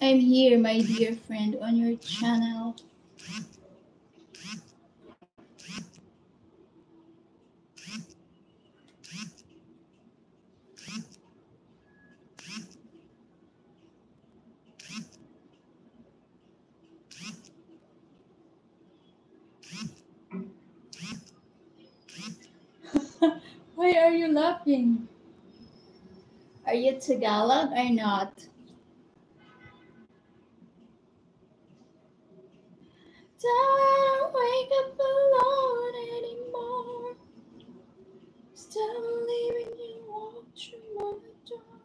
I'm here, my dear friend, on your channel. Why are you laughing? Are you Tagalog or not? Don't wake up alone anymore. Still leaving you walk through my door.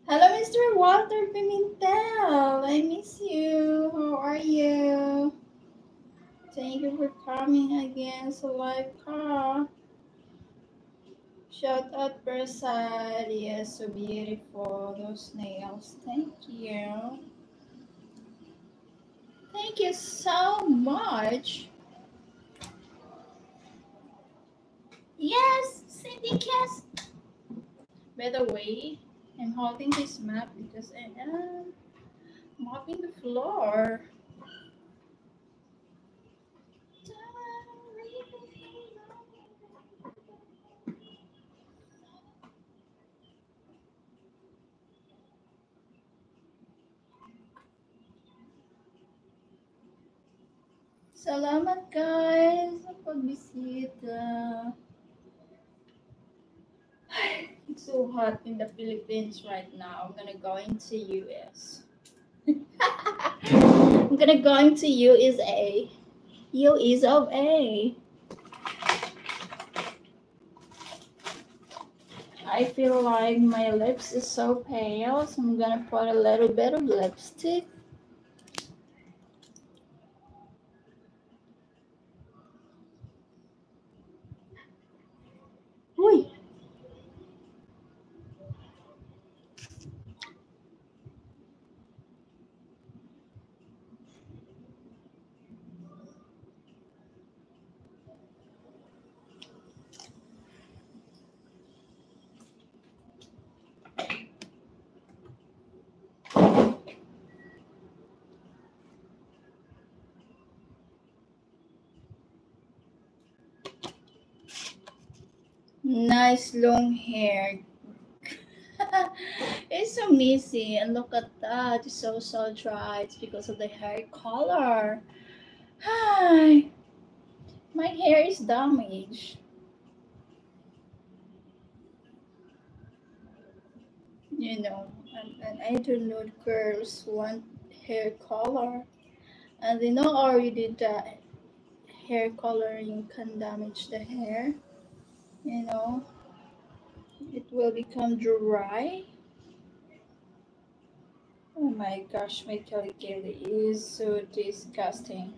Hello, Mr. Walter Pimentel. I miss you. How are you? Thank you for coming again to live call. Shout out Prasad. Yes, so beautiful. Those nails. Thank you. Thank you so much. Yes, Cindy Cass. By the way, I'm holding this map because I am mopping the floor. Salamat guys sa pagbisita. It's so hot in the Philippines right now. I'm gonna go into US. I'm gonna go into USA. US of A. I feel like my lips is so pale, so I'm gonna put a little bit of lipstick. Uy! Nice long hair. It's so messy, and look at that. It's so dry. It's because of the hair color. Hi, my hair is damaged. You know, and I don't know girls want hair color, and they know already that hair coloring can damage the hair. You know, it will become dry. Oh my gosh, my Caligari is so disgusting.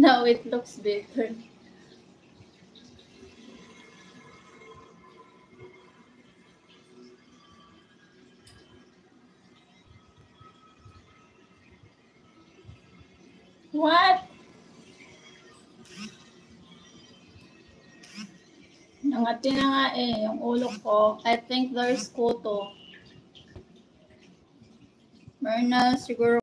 Now it looks better. What? Nangati na nga eh, yung ulo ko. I think there's kuto. Meron na siguro